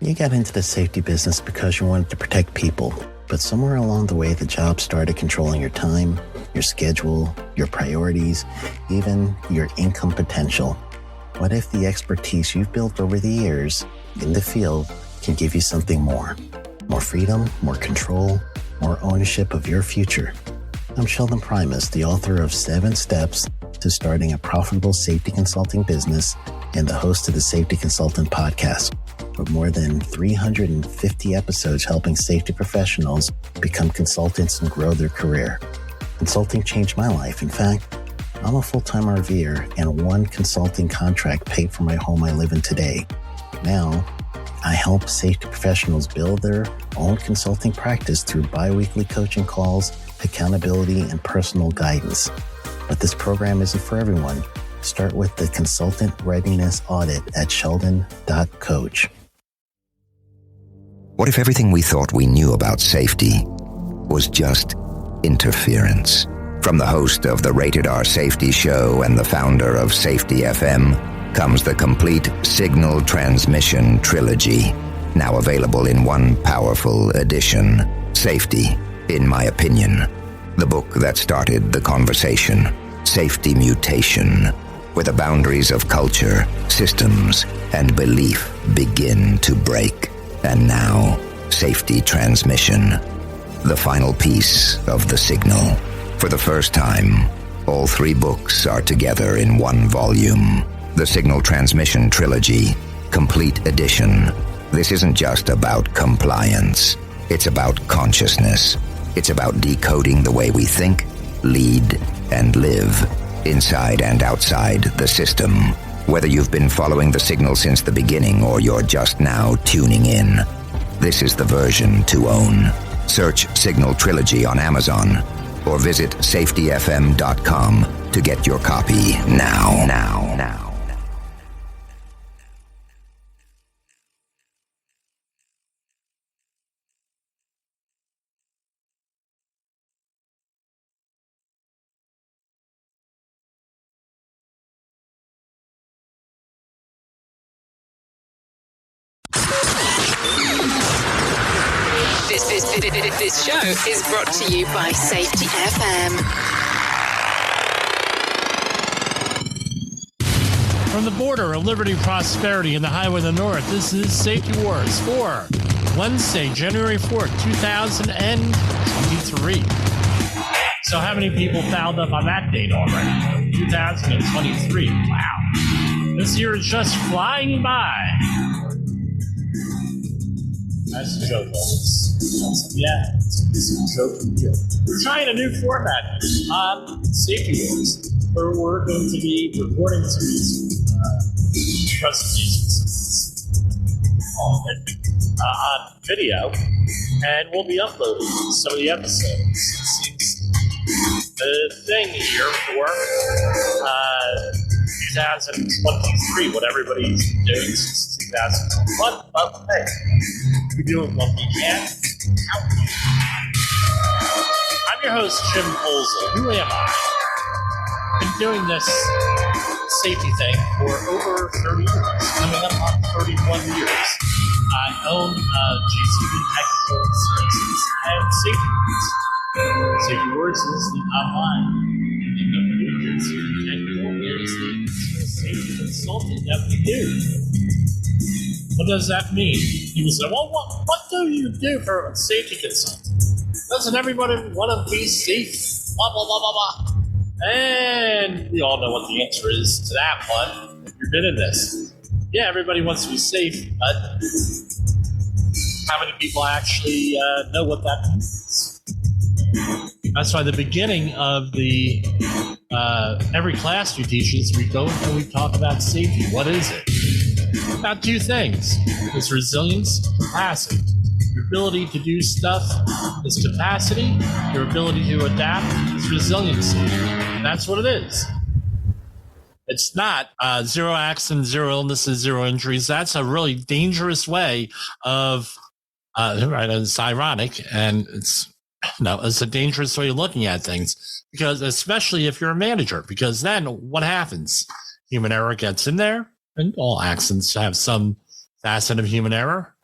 You got into the safety business because you wanted to protect people, but somewhere along the way, the job started controlling your time, your schedule, your priorities, even your income potential. What if the expertise you've built over the years in the field can give you something more? More freedom, more control, more ownership of your future. I'm Sheldon Primus, the author of 7 Steps to Starting a Profitable Safety Consulting Business and the host of the Safety Consultant Podcast, with more than 350 episodes helping safety professionals become consultants and grow their career. Consulting changed my life. In fact, I'm a full-time RVer, and one consulting contract paid for my home I live in today. Now, I help safety professionals build their own consulting practice through bi-weekly coaching calls, accountability, and personal guidance. But this program isn't for everyone. Start with the Consultant Readiness Audit at sheldon.coach. What if everything we thought we knew about safety was just interference? From the host of the Rated R Safety Show and the founder of Safety FM comes the complete Signal Transmission Trilogy, now available in one powerful edition. Safety, in my opinion, the book that started the conversation. Safety Mutation, where the boundaries of culture, systems, and belief begin to break. And now, Safety Transmission, the final piece of the signal. For the first time, all 3 books are together in one volume. The Signal Transmission Trilogy, Complete Edition. This isn't just about compliance. It's about consciousness. It's about decoding the way we think, lead, and live, inside and outside the system. Whether you've been following the signal since the beginning or you're just now tuning in, this is the version to own. Search Signal Trilogy on Amazon or visit safetyfm.com to get your copy now. This show is brought to you by Safety FM. From the border of liberty and prosperity in the highway of the north, this is Safety Wars for Wednesday, January 4th, 2023. So how many people fouled up on that date already? 2023. Wow. This year is just flying by. That's a joke, folks. Yeah, it's a joke. We're trying a new format on Safety Wars, where we're going to be recording some of these presentations on video, and we'll be uploading some of the episodes. The thing here for 2023, what everybody's doing since 2021, but hey, we're doing what we can. I'm your host, Jim Holzel. Who am I? Been doing this safety thing for over 30 years, coming up on 31 years. I own GCB Technical Services and Safety Wars. Safety Wars is the online technical safety consulting that we do. What does that mean? People say, well, what do you do for a safety consultant? Doesn't everybody want to be safe? Blah, blah, blah, blah, blah. And we all know what the answer is to that one. If you've been in this. Yeah, everybody wants to be safe, but how many people actually know what that means? That's why the beginning of the every class we teach is we go and we talk about safety. What is it? About 2 things. It's resilience, capacity. Your ability to do stuff is capacity. Your ability to adapt is resiliency. That's what it is. It's not 0 accidents, 0 illnesses, 0 injuries. That's a really dangerous way of, right, it's ironic, and it's a dangerous way of looking at things, because especially if you're a manager, because then what happens? Human error gets in there, and all accidents have some facet of human error.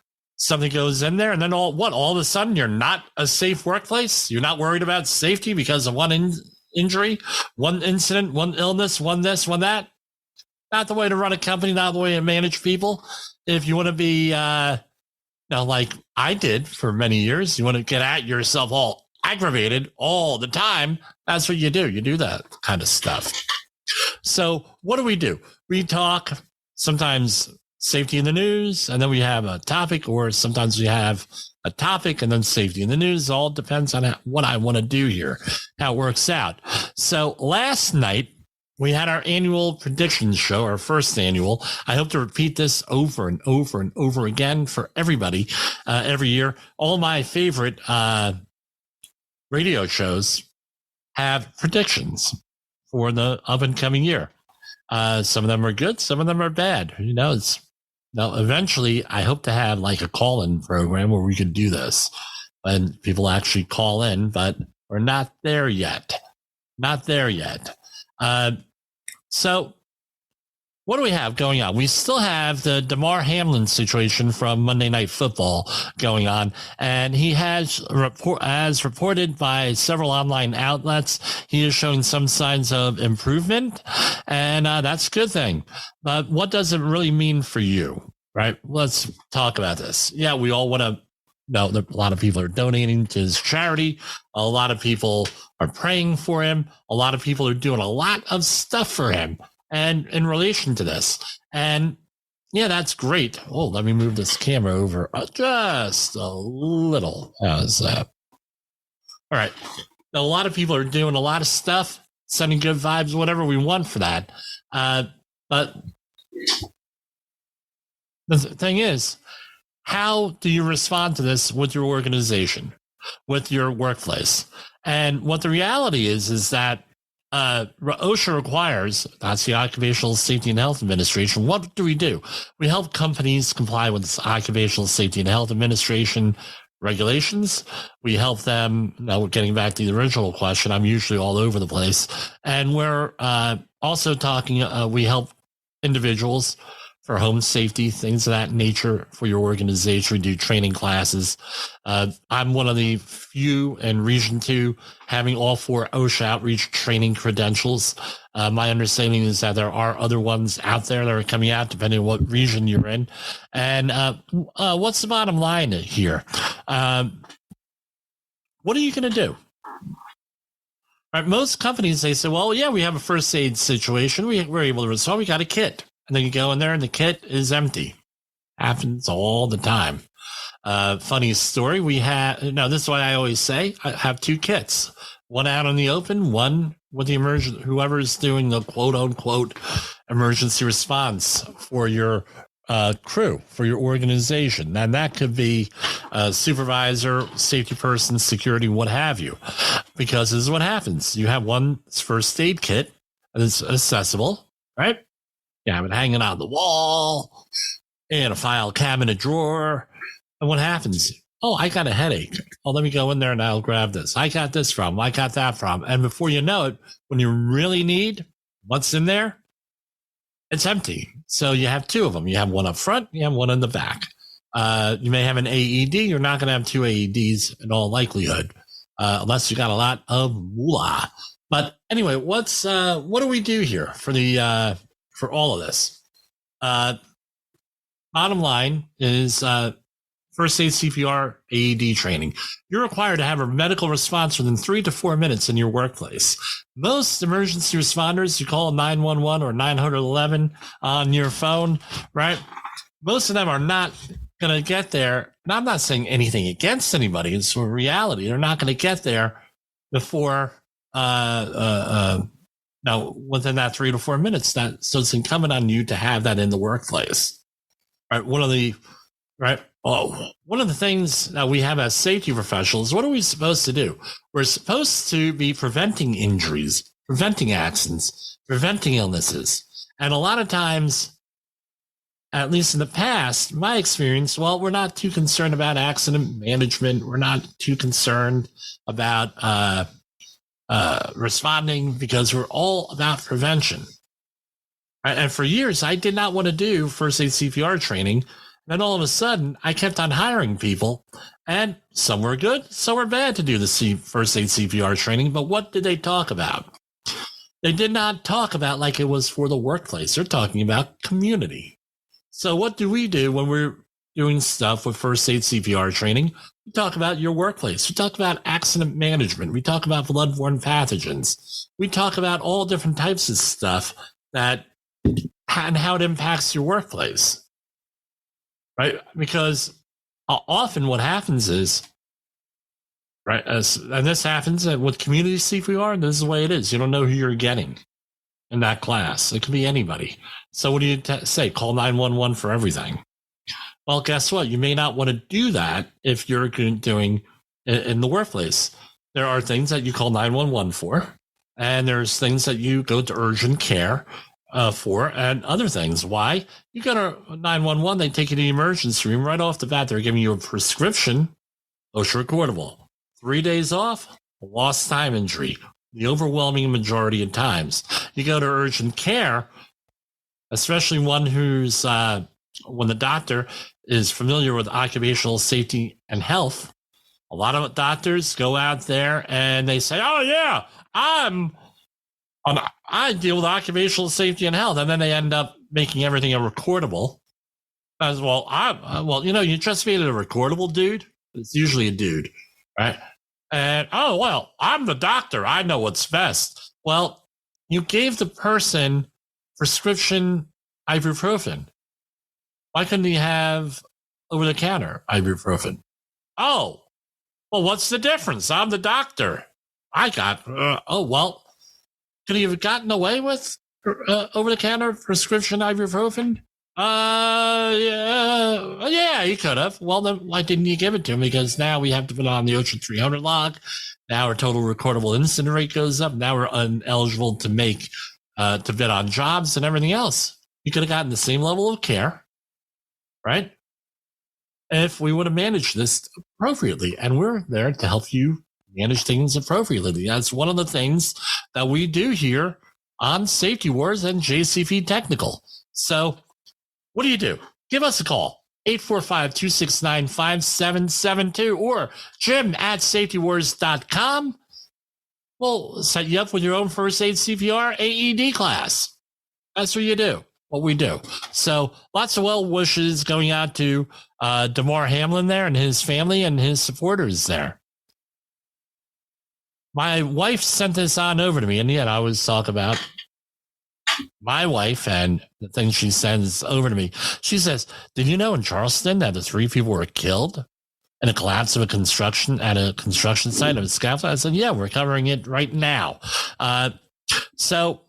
something goes in there, and then all of a sudden you're not a safe workplace. You're not worried about safety because of one injury, one incident, one illness, one this, one that. Not the way to run a company, not the way to manage people. If you want to be, like I did for many years, you want to get at yourself all aggravated all the time. That's what you do. You do that kind of stuff. So what do? We talk sometimes safety in the news, and then we have a topic, or sometimes we have a topic and then safety in the news. All depends on what I want to do here, how it works out. So last night, we had our annual predictions show, our first annual. I hope to repeat this over and over and over again for everybody every year. All my favorite radio shows have predictions for the up and coming year. Some of them are good, some of them are bad. Who knows? Now, eventually, I hope to have like a call-in program where we could do this when people actually call in, but we're not there yet. Not there yet. So what do we have going on? We still have the Damar Hamlin situation from Monday Night Football going on, and he has, as reported by several online outlets, he is showing some signs of improvement, and that's a good thing. But what does it really mean for you, right? Let's talk about this. Yeah, we all want to know that a lot of people are donating to his charity. A lot of people are praying for him. A lot of people are doing a lot of stuff for him. And in relation to this, and yeah, that's great. Oh, let me move this camera over just a little. How's that? All right. Now, a lot of people are doing a lot of stuff, sending good vibes, whatever we want for that. But the thing is, how do you respond to this with your organization, with your workplace? And what the reality is that OSHA requires, that's the Occupational Safety and Health Administration. What do? We help companies comply with the Occupational Safety and Health Administration regulations. We help them. Now, we're getting back to the original question. I'm usually all over the place. And we're also talking, we help individuals for home safety, things of that nature for your organization. We do training classes. I'm one of the few in Region 2 having all 4 OSHA outreach training credentials. My understanding is that there are other ones out there that are coming out depending on what region you're in. And what's the bottom line here? What are you going to do? Right, most companies, they say, well, yeah, we have a first aid situation. We're able to resolve. We got a kit. And then you go in there and the kit is empty. Happens all the time. Funny story. This is what I always say. I have 2 kits, one out in the open, one with the whoever's doing the quote unquote emergency response for your crew, for your organization. And that could be a supervisor, safety person, security, what have you. Because this is what happens. You have one first aid kit and it's accessible, right? You have it hanging on the wall, in a file cabinet drawer. And what happens? Oh, I got a headache. Oh, let me go in there and I'll grab this. I got this from, I got that from. And before you know it, when you really need what's in there, it's empty. So you have 2 of them. You have one up front, you have one in the back. You may have an AED. You're not going to have 2 AEDs in all likelihood, unless you got a lot of moolah. But anyway, what do we do here for all of this? Bottom line is first aid, CPR, AED training. You're required to have a medical response within 3 to 4 minutes in your workplace. Most emergency responders, you call 911 or 911 on your phone, right? Most of them are not going to get there. And I'm not saying anything against anybody. It's a reality. They're not going to get there before within that 3 to 4 minutes. So it's incumbent on you to have that in the workplace. Right. One of the things that we have as safety professionals, what are we supposed to do? We're supposed to be preventing injuries, preventing accidents, preventing illnesses. And a lot of times, at least in the past, my experience, we're not too concerned about accident management. We're not too concerned about responding because we're all about prevention. And for years, I did not want to do first aid CPR training Then all of a sudden, I kept on hiring people, and some were good, some were bad to do the first aid CPR training. But what did they talk about? They did not talk about like it was for the workplace. They're talking about community. So what do we do when we're doing stuff with first aid CPR training? We talk about your workplace. We talk about accident management. We talk about bloodborne pathogens. We talk about all different types of stuff that and how it impacts your workplace. Right? Because often what happens is, right, and this happens with community CPR, this is the way it is. You don't know who you're getting in that class. It could be anybody. So what do you say? Call 911 for everything. Well, guess what? You may not want to do that if you're doing in the workplace. There are things that you call 911 for, and there's things that you go to urgent care for, and other things. Why? You go to 911, they take you to the emergency room. Right off the bat, they're giving you a prescription, OSHA recordable. 3 days off, lost time injury. The overwhelming majority of times. You go to urgent care, especially one who's, when the doctor is familiar with occupational safety and health, a lot of doctors go out there and they say, oh yeah, I deal with occupational safety and health. And then they end up making everything a recordable. As well, you just made it a recordable, dude. It's usually a dude, right? And, oh, well, I'm the doctor. I know what's best. Well, you gave the person prescription ibuprofen. Why couldn't he have over-the-counter ibuprofen? Oh, well, what's the difference? I'm the doctor. Could he have gotten away with over-the-counter prescription ibuprofen? Yeah, he could have. Well, then why didn't you give it to him? Because now we have to put on the OSHA 300 log. Now our total recordable incident rate goes up. Now we're ineligible to to bid on jobs and everything else. You could have gotten the same level of care, right? If we would have managed this appropriately, and we're there to help you manage things appropriately. That's one of the things that we do here on Safety Wars and JCP Technical. So what do? Give us a call, 845-269-5772 or jim@safetywars.com. We'll set you up with your own first aid CPR AED class. That's what you do, what we do. So lots of well wishes going out to DeMar Hamlin there and his family and his supporters there. My wife sent this on over to me, and yet I always talk about my wife and the things she sends over to me. She says, did you know in Charleston that the 3 people were killed in a collapse of a construction site of a scaffold? I said, yeah, we're covering it right now. So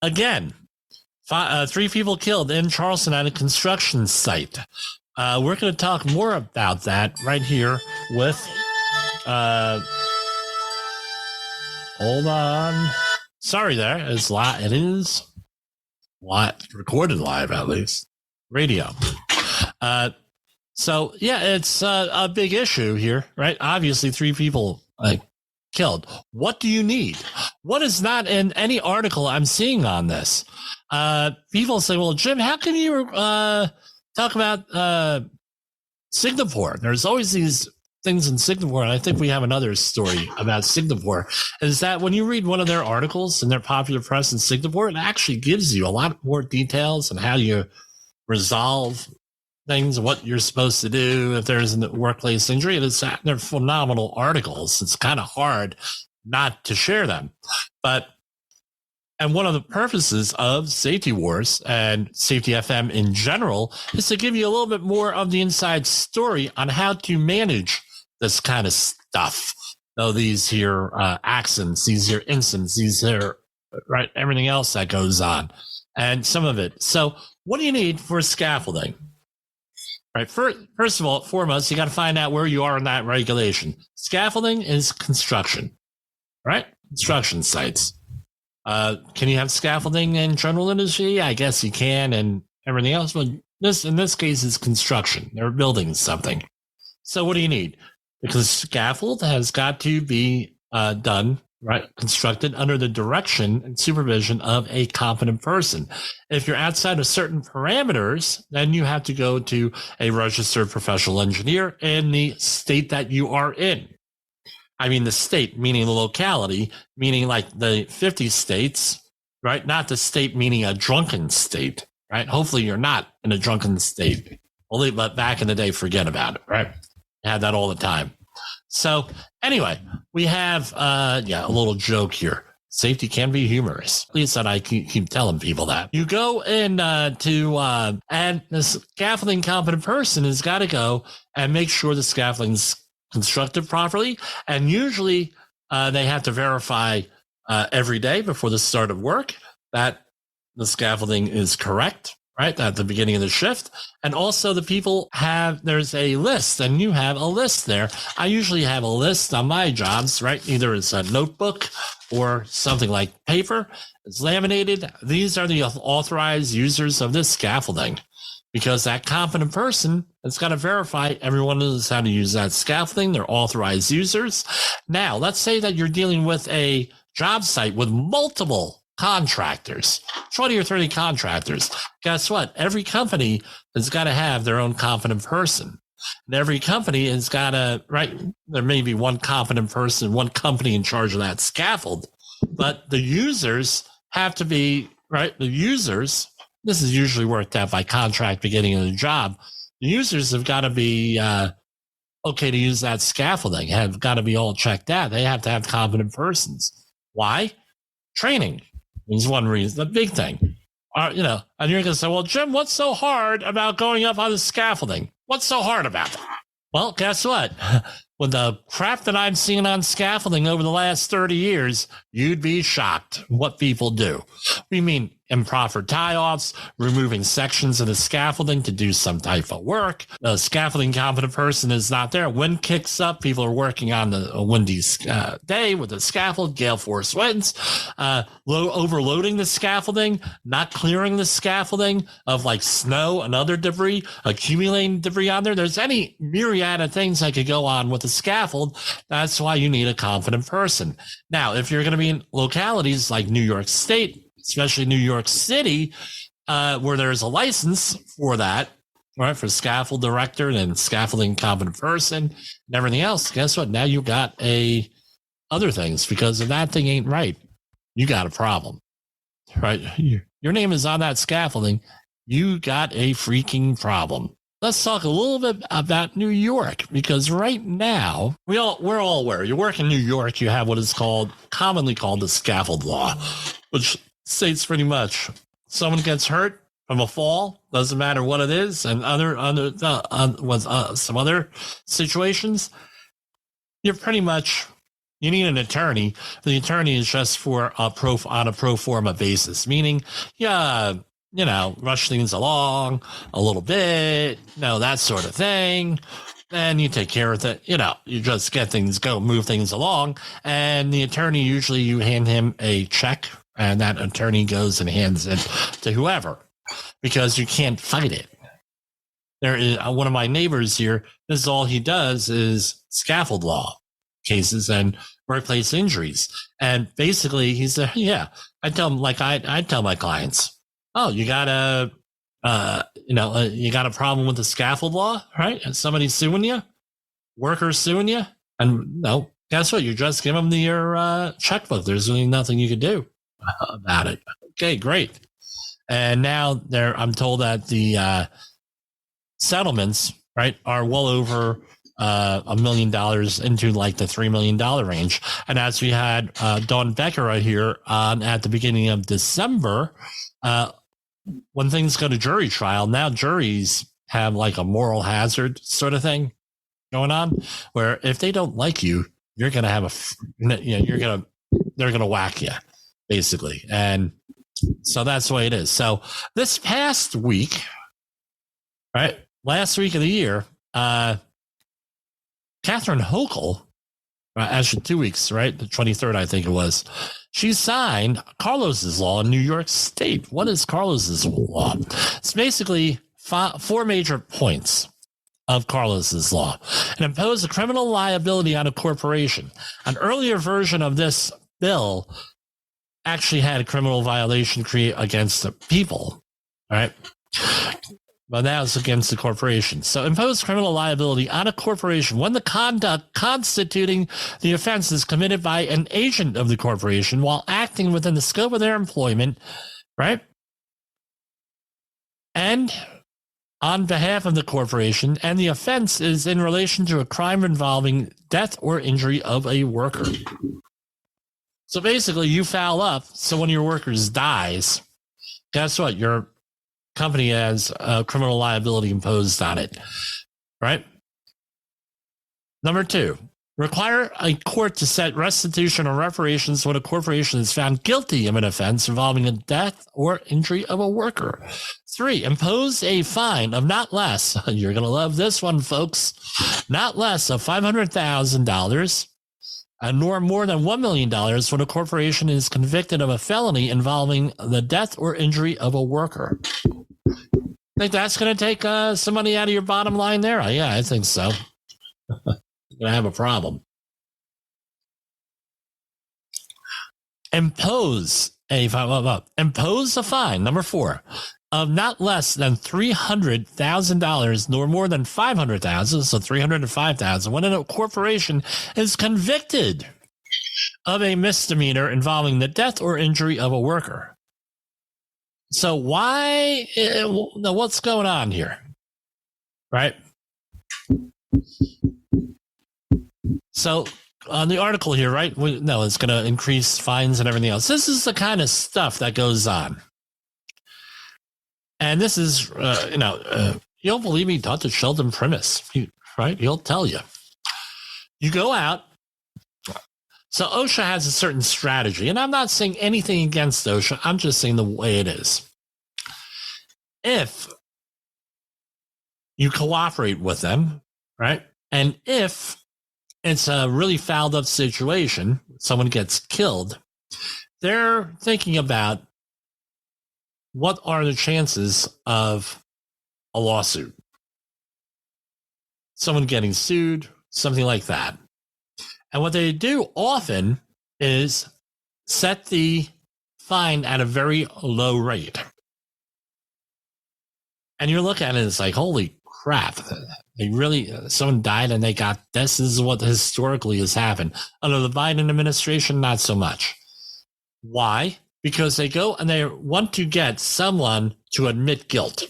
again, 3 people killed in Charleston at a construction site. We're going to talk more about that right here with, hold on. Sorry there. It is recorded live, at least. Radio. So, yeah, it's a big issue here, right? Obviously, 3 people killed. What do you need? What is not in any article I'm seeing on this? People say, well, Jim, how can you talk about Singapore? There's always these things in Singapore, and I think we have another story about Singapore, is that when you read one of their articles in their popular press in Singapore, it actually gives you a lot more details on how you resolve things, what you're supposed to do if there's a workplace injury. They're phenomenal articles. It's kind of hard not to share them. And one of the purposes of Safety Wars and Safety FM in general is to give you a little bit more of the inside story on how to manage this kind of stuff. So these here accidents, these here incidents, these here, right, everything else that goes on, and some of it. So what do you need for scaffolding? Right. First of all, foremost, you got to find out where you are in that regulation. Scaffolding is construction, right? Construction sites. Can you have scaffolding in general industry? I guess you can, and everything else. But in this case, it's construction. They're building something. So what do you need? Because scaffold has got to be done right, constructed under the direction and supervision of a competent person. If you're outside of certain parameters, then you have to go to a registered professional engineer in the state that you are in. I mean, the state, meaning the locality, meaning like the 50 states, right? Not the state, meaning a drunken state, right? Hopefully you're not in a drunken state. But back in the day, forget about it, right? I had that all the time. So anyway, we have a little joke here. Safety can be humorous. At least that I keep telling people that. You go in and the scaffolding competent person has got to go and make sure the scaffolding's constructed properly. And usually they have to verify every day before the start of work that the scaffolding is correct. Right at the beginning of the shift. And also the people there's a list, and you have a list there. I usually have a list on my jobs, right? Either it's a notebook or something like paper. It's laminated. These are the authorized users of this scaffolding, because that competent person has got to verify everyone knows how to use that scaffolding. They're authorized users. Now, let's say that you're dealing with a job site with multiple contractors, 20 or 30 contractors. Guess what? Every company has got to have their own competent person. And every company has got to, right? There may be one competent person, one company in charge of that scaffold, but the users have to be, right? The users, this is usually worked out by contract beginning of the job. The users have got to be okay to use that scaffolding, have got to be all checked out. They have to have competent persons. Why? Training is one reason, the big thing. And you're going to say, well, Jim, what's so hard about going up on the scaffolding? What's so hard about that? Well, guess what? With the crap that I'm seeing on scaffolding over the last 30 years, you'd be shocked what people do. We mean improper tie-offs, removing sections of the scaffolding to do some type of work. The scaffolding competent person is not there. Wind kicks up. People are working on a windy day with the scaffold, gale force winds, overloading the scaffolding, not clearing the scaffolding of like snow and other debris, accumulating debris on there. There's any myriad of things that could go on with the scaffold. That's why you need a competent person. Now, if you're going to be in localities like New York State, especially New York City, where there's a license for that, right, for scaffold director and scaffolding competent person and everything else, guess what? Now you got other things, because if that thing ain't right, you got a problem, right? Your name is on that scaffolding. You got a freaking problem. Let's talk a little bit about New York, because right now we're all aware. You work in New York, you have what is commonly called the scaffold law, which states pretty much someone gets hurt from a fall, doesn't matter what it is, and some other situations, you need an attorney. The attorney is just on a pro forma basis, meaning, rush things along a little bit, that sort of thing. Then you take care of it. You just move things along. And the attorney, usually you hand him a check, and that attorney goes and hands it to whoever, because you can't fight it. There is one of my neighbors here. This is all he does is scaffold law cases and workplace injuries. And basically he said, I tell him, like I tell my clients, oh, you got you got a problem with the scaffold law, right? And somebody's suing you, workers suing you. And no, guess what? You just give them your checkbook. There's really nothing you can do about it. Okay, great. And now I'm told that the settlements, right, are well over $1 million into like the $3 million range. And as we had Dawn Becker right here at the beginning of December, when things go to jury trial, now juries have like a moral hazard sort of thing going on, where if they don't like you, you're going to have they're going to whack you, basically. And so that's the way it is. So this past week, right, last week of the year, Catherine Hochul, actually 2 weeks, right, the 23rd, I think it was, she signed Carlos's law in New York State. What is Carlos's law? It's basically four major points of Carlos's law. It imposed a criminal liability on a corporation. An earlier version of this bill actually had a criminal violation create against the people, right? But now it's against the corporation. So impose criminal liability on a corporation when the conduct constituting the offense is committed by an agent of the corporation while acting within the scope of their employment, right? And on behalf of the corporation, and the offense is in relation to a crime involving death or injury of a worker. So basically, you foul up, so one of your workers dies. Guess what? Your company has criminal liability imposed on it, right? Number 2, require a court to set restitution or reparations when a corporation is found guilty of an offense involving a death or injury of a worker. 3, impose a fine of not less, you're going to love this one, folks, not less of $500,000 nor more than $1 million when a corporation is convicted of a felony involving the death or injury of a worker. Think that's going to take some money out of your bottom line there? Yeah, I think so. You're going to have a problem. Impose a fine, number 4, of not less than $300,000 nor more than $500,000, so $305,000, when a corporation is convicted of a misdemeanor involving the death or injury of a worker. So what's going on here? Right? So on the article here, right? It's going to increase fines and everything else. This is the kind of stuff that goes on. And this is, you don't believe me, Dr. Sheldon Primus, right? He'll tell you. You go out. So OSHA has a certain strategy, and I'm not saying anything against OSHA. I'm just saying the way it is. If you cooperate with them, right? And if it's a really fouled up situation, someone gets killed, they're thinking about what are the chances of a lawsuit, someone getting sued, something like that. And what they do often is set the fine at a very low rate. And you're looking at it, it's like, holy crap. Someone died and they got this. This is what historically has happened. Under the Biden administration, not so much. Why? Because they go and they want to get someone to admit guilt.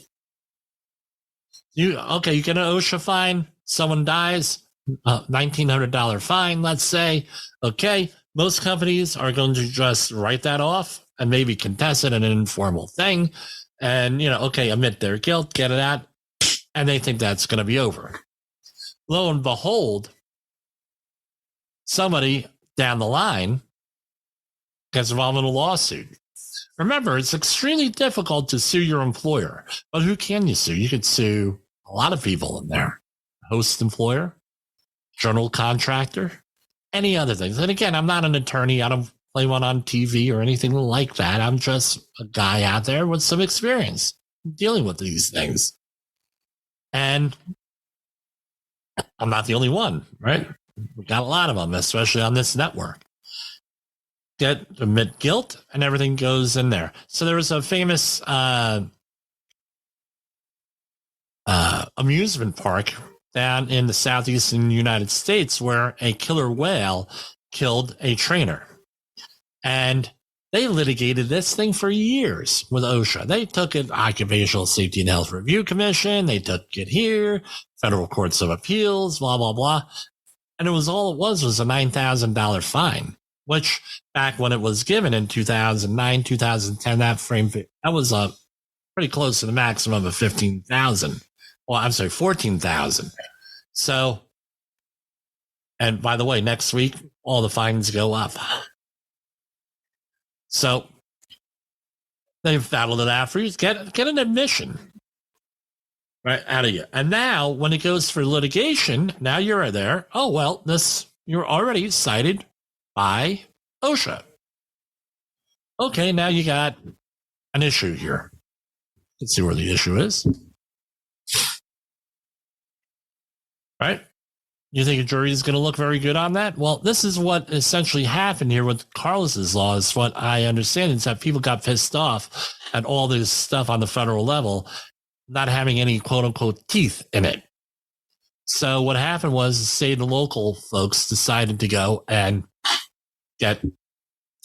You get an OSHA fine, someone dies, $1,900 fine, let's say. Okay, most companies are going to just write that off and maybe contest it in an informal thing. And, admit their guilt, get it out, and they think that's going to be over. Lo and behold, somebody down the line gets involved in a lawsuit. Remember, it's extremely difficult to sue your employer. But who can you sue? You could sue a lot of people in there. Host employer, general contractor, any other things. And again, I'm not an attorney. I don't play one on TV or anything like that. I'm just a guy out there with some experience dealing with these things. And I'm not the only one, right? We got a lot of them, especially on this network. Admit guilt, and everything goes in there. So there was a famous amusement park down in the southeastern United States where a killer whale killed a trainer. And they litigated this thing for years with OSHA. They took it Occupational Safety and Health Review Commission. They took it here, Federal Courts of Appeals, blah, blah, blah. And it was a $9,000 fine, which back when it was given in 2009, 2010, that was pretty close to the maximum of 15,000. Well, I'm sorry, 14,000. So, and by the way, next week, all the fines go up. So they've battled it out for you. Get an admission right out of you. And now when it goes for litigation, now you're there. Oh, well, you're already cited by OSHA. Okay, now you got an issue here. Let's see where the issue is. Right? You think a jury is going to look very good on that? Well, this is what essentially happened here with Carlos's law, is what I understand, is that people got pissed off at all this stuff on the federal level, not having any quote unquote teeth in it. So what happened was the state and local folks decided to go and get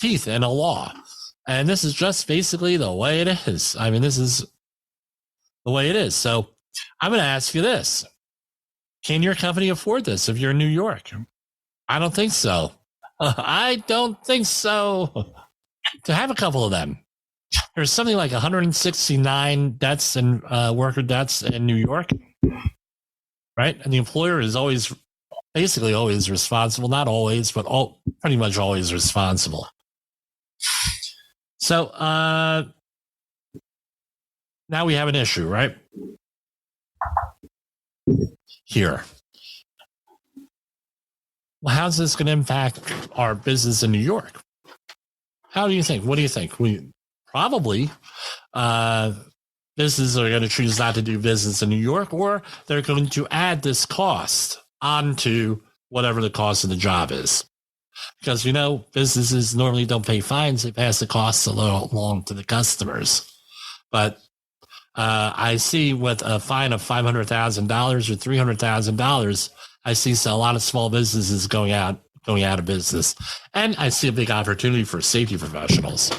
teeth in a law. And this is just basically the way it is. I mean, this is the way it is. So I'm going to ask you this. Can your company afford this if you're in New York? I don't think so. I don't think so. To have a couple of them. There's something like 169 deaths and worker deaths in New York, right? And the employer is basically always responsible. Not always, but pretty much always responsible. So now we have an issue, right? Here. Well, how's this going to impact our business in New York? How do you think? What do you think? We probably businesses are going to choose not to do business in New York, or they're going to add this cost onto whatever the cost of the job is. Because, businesses normally don't pay fines. They pass the costs along to the customers. But I see with a fine of $500,000 or $300,000, I see a lot of small businesses going out of business. And I see a big opportunity for safety professionals.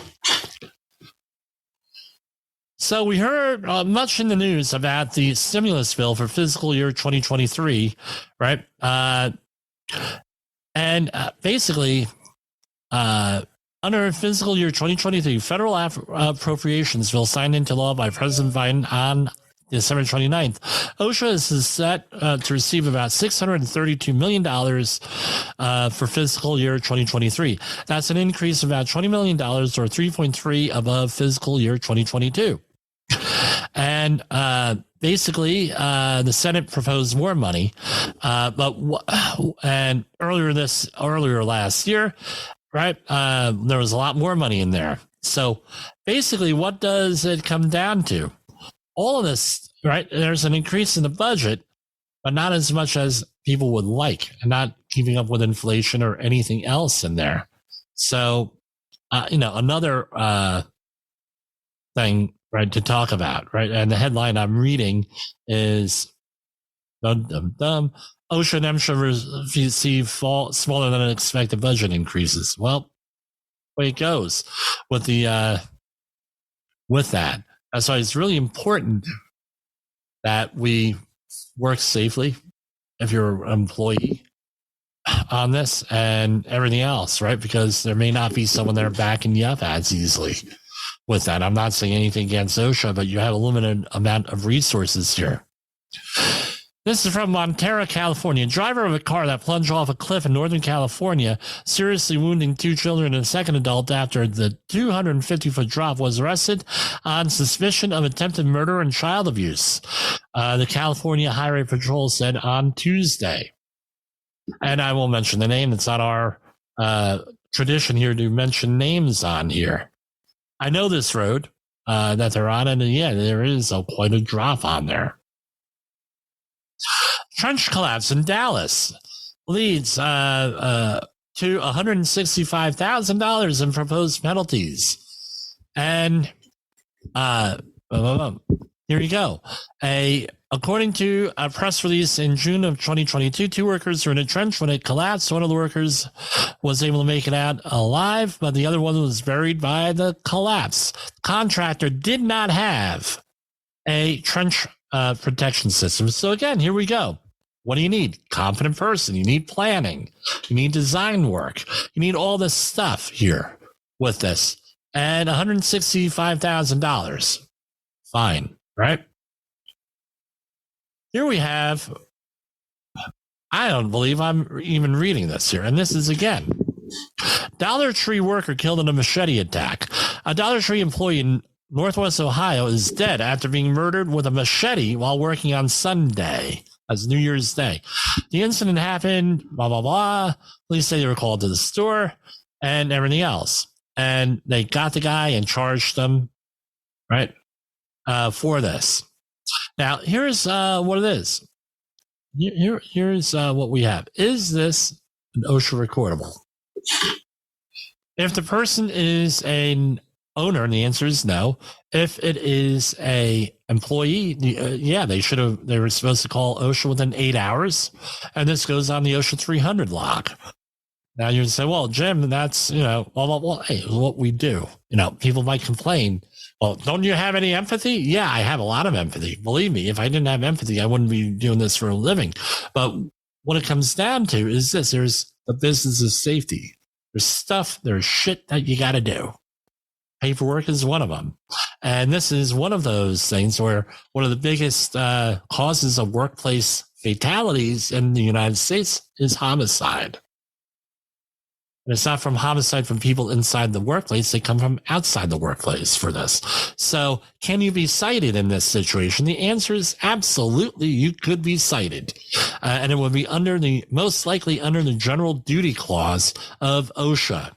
So we heard much in the news about the stimulus bill for fiscal year 2023, right? And basically, under fiscal year 2023, federal appropriations bill signed into law by President Biden on December 29th, OSHA is set to receive about $632 million for fiscal year 2023. That's an increase of about $20 million, or 3.3 above fiscal year 2022. And basically, the Senate proposed more money, and earlier last year, right? There was a lot more money in there. So basically, what does it come down to? All of this, right? There's an increase in the budget, but not as much as people would like, and not keeping up with inflation or anything else in there. So, another thing, right, to talk about, right? And the headline I'm reading is, OSHA and MSHA receive smaller than expected budget increases. Well, way it goes with with that. That's why it's really important that we work safely if you're an employee on this and everything else, right? Because there may not be someone there backing you up as easily with that. I'm not saying anything against OSHA, but you have a limited amount of resources here. This is from Montero, California. A driver of a car that plunged off a cliff in Northern California, seriously wounding 2 children and a second adult after the 250-foot drop, was arrested on suspicion of attempted murder and child abuse, the California Highway Patrol said on Tuesday. And I won't mention the name. It's not our tradition here to mention names on here. I know this road that they're on, and yeah, there is quite a drop on there. Trench collapse in Dallas leads to $165,000 in proposed penalties. And here you go. According to a press release in June of 2022, 2 workers were in a trench when it collapsed. One of the workers was able to make it out alive, but the other one was buried by the collapse. The contractor did not have a trench protection system. So again, here we go. What do you need? Competent person. You need planning. You need design work. You need all this stuff here with this. And $165,000. Fine, right? Here we have, I don't believe I'm even reading this here. And this is, again, Dollar Tree worker killed in a machete attack. A Dollar Tree employee in Northwest Ohio is dead after being murdered with a machete while working on Sunday, as New Year's Day. The incident happened, blah, blah, blah. Police say they were called to the store and everything else. And they got the guy and charged him, right, for this. Now, here's what it is. Here's what we have. Is this an OSHA recordable? If the person is an owner, and the answer is no. If it is a employee, they were supposed to call OSHA within 8 hours, and this goes on the OSHA 300 log. Now you say, well, Jim, that's, hey, what we do. People might complain. Well, don't you have any empathy? Yeah, I have a lot of empathy. Believe me, if I didn't have empathy, I wouldn't be doing this for a living. But what it comes down to is this. There's the business of safety. There's shit that you got to do. Paperwork is one of them. And this is one of those things where one of the biggest causes of workplace fatalities in the United States is homicide. And it's not from homicide from people inside the workplace. They come from outside the workplace for this. So can you be cited in this situation? The answer is absolutely. You could be cited. And it would be most likely under the general duty clause of OSHA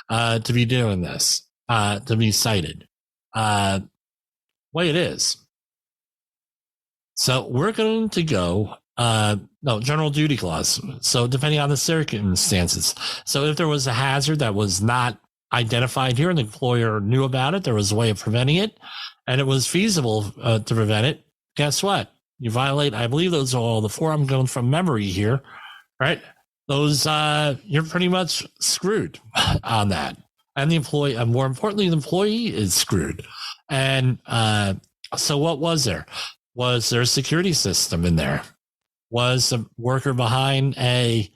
to be doing this, to be cited. Way it is. So we're going to go general duty clause. So depending on the circumstances. So if there was a hazard that was not identified here and the employer knew about it, there was a way of preventing it, and it was feasible to prevent it, guess what? You violate, I believe those are all the four. I'm going from memory here, right? Those, you're pretty much screwed on that. And the employee, and more importantly, the employee is screwed. And so what was there? Was there a security system in there? Was a worker behind behind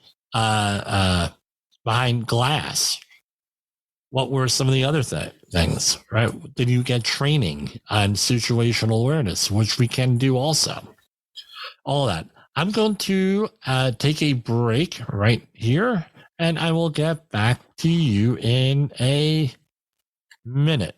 glass? What were some of the other things, right? Did you get training on situational awareness, which we can do also? All of that. I'm going to take a break right here, and I will get back to you in a minute.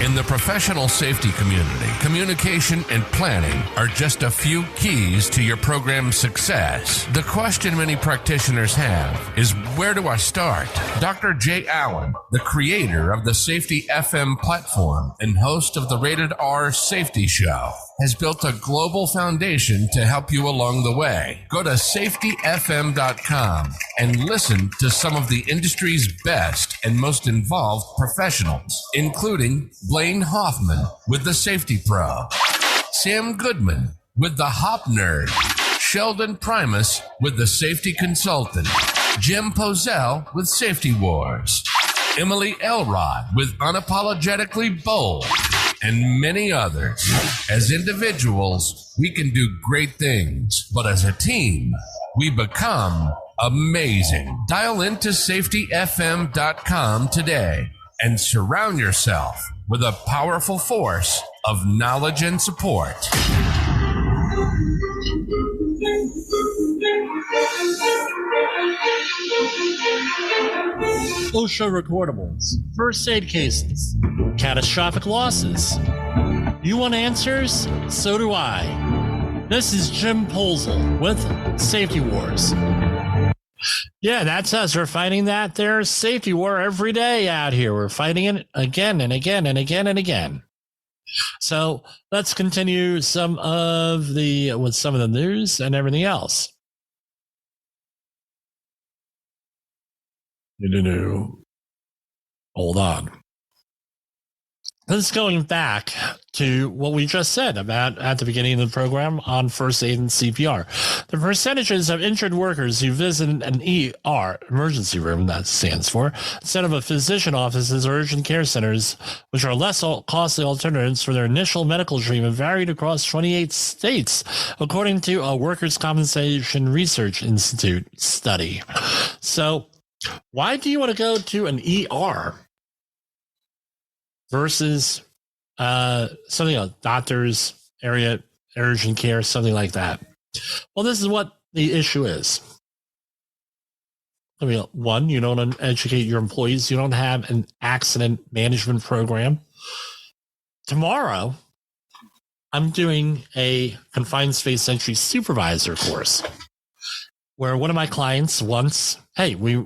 In the professional safety community, communication and planning are just a few keys to your program's success. The question many practitioners have is, where do I start? Dr. Jay Allen, the creator of the Safety FM platform and host of the Rated R Safety Show, has built a global foundation to help you along the way. Go to safetyfm.com and listen to some of the industry's best and most involved professionals, including Blaine Hoffman with the Safety Pro, Sam Goodman with the Hop Nerd, Sheldon Primus with the Safety Consultant, Jim Pozell with Safety Wars, Emily Elrod with Unapologetically Bold, and many others. As individuals, we can do great things, but as a team, we become amazing. Dial into safetyfm.com today and surround yourself with a powerful force of knowledge and support. OSHA recordables, first aid cases, catastrophic losses. You want answers? So do I. This is Jim Pozell with Safety Wars. Yeah, that's us. We're fighting that there safety war every day out here. We're fighting it again and again and again and again. So let's continue with some of the news and everything else. Hold on. This is going back to what we just said about at the beginning of the program on first aid and CPR. The percentages of injured workers who visit an ER, emergency room, that stands for, instead of a physician offices or urgent care centers, which are less costly alternatives for their initial medical treatment, varied across 28 states, according to a Workers' Compensation Research Institute study. So, why do you want to go to an ER versus something else, doctors, area, urgent care, something like that? Well, this is what the issue is. I mean, one, you don't educate your employees. You don't have an accident management program. Tomorrow, I'm doing a confined space entry supervisor course, where one of my clients once, hey, we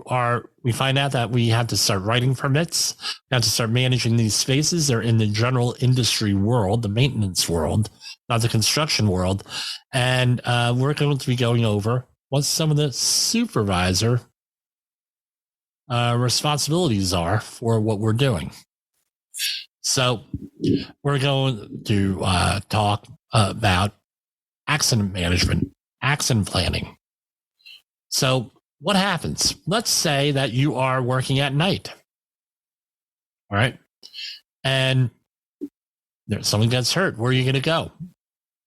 find out that we have to start writing permits, we have to start managing these spaces. They're in the general industry world, the maintenance world, not the construction world. And we're going to be going over what some of the supervisor responsibilities are for what we're doing. So we're going to talk about accident management, accident planning. So what happens? Let's say that you are working at night. All right. And someone gets hurt. Where are you going to go?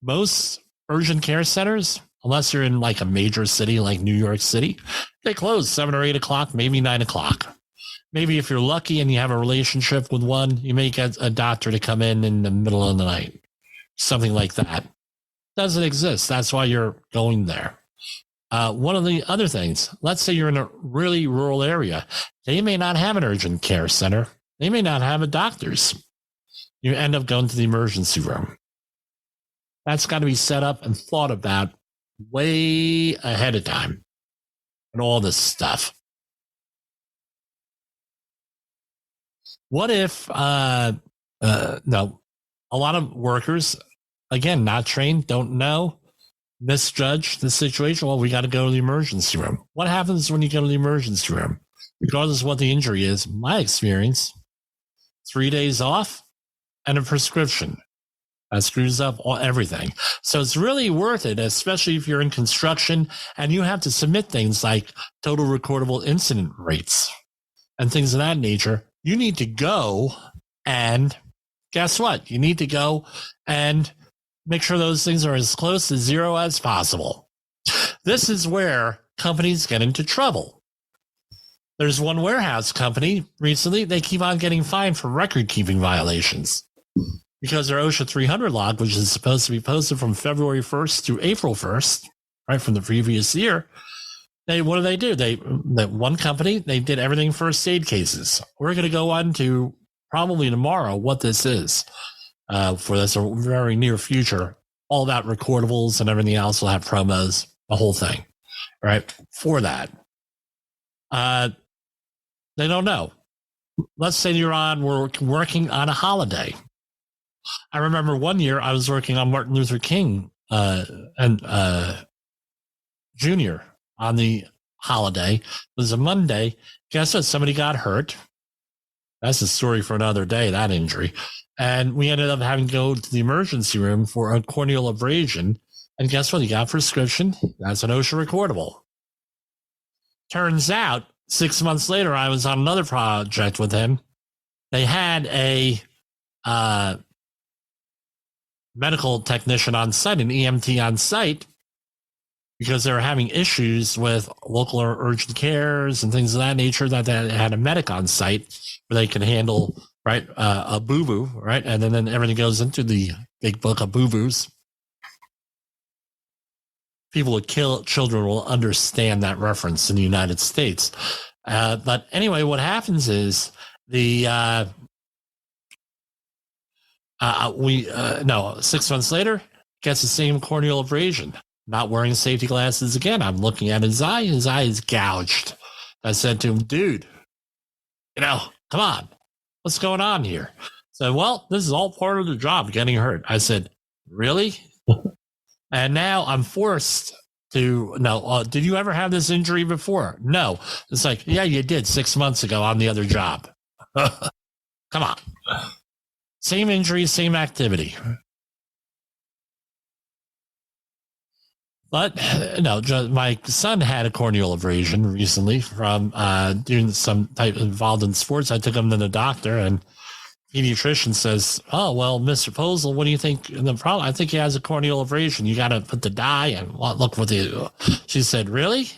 Most urgent care centers, unless you're in like a major city like New York City, they close 7 or 8 o'clock, maybe 9 o'clock. Maybe if you're lucky and you have a relationship with one, you may get a doctor to come in the middle of the night. Something like that. Doesn't exist. That's why you're going there. One of the other things, let's say you're in a really rural area. They may not have an urgent care center. They may not have a doctor's. You end up going to the emergency room. That's got to be set up and thought about way ahead of time and all this stuff. What if, no, a lot of workers, again, not trained, don't know, misjudge the situation. Well, we got to go to the emergency room. What happens when you go to the emergency room? Regardless of what the injury is, my experience, 3 days off and a prescription. That screws up everything. So it's really worth it, especially if you're in construction and you have to submit things like total recordable incident rates and things of that nature. You need to go and guess what? You need to go and make sure those things are as close to zero as possible. This is where companies get into trouble. There's one warehouse company recently, they keep on getting fined for record keeping violations because their OSHA 300 log, which is supposed to be posted from February 1st through April 1st, right from the previous year. What do? That one company, they did everything first aid cases. We're going to go on to probably tomorrow what this is. For this very near future, all about recordables and everything else will have promos, the whole thing, right? For that, they don't know. Let's say we're working on a holiday. I remember one year I was working on Martin Luther King and Jr. on the holiday. It was a Monday. Guess what? Somebody got hurt. That's a story for another day, that injury. And we ended up having to go to the emergency room for a corneal abrasion. And guess what? He got a prescription. That's an OSHA recordable. Turns out, 6 months later, I was on another project with him. They had a medical technician on site, an EMT on site, because they were having issues with local urgent cares and things of that nature, that they had a medic on site where they could handle, right, a boo-boo, right? And then everything goes into the big book of boo-boos. People with children will understand that reference in the United States. But anyway, what happens is 6 months later, gets the same corneal abrasion. Not wearing safety glasses again. I'm looking at his eye. His eye is gouged. I said to him, dude, come on. What's going on here? So, well, this is all part of the job, getting hurt. I said, really? And now I'm forced to, did you ever have this injury before? No. It's like, yeah, you did 6 months ago on the other job. Come on. Same injury, same activity. But, my son had a corneal abrasion recently from doing some type involved in sports. I took him to the doctor, and pediatrician says, oh, well, Mr. Posel, what do you think the problem? I think he has a corneal abrasion. You got to put the dye and look what the. She said, really?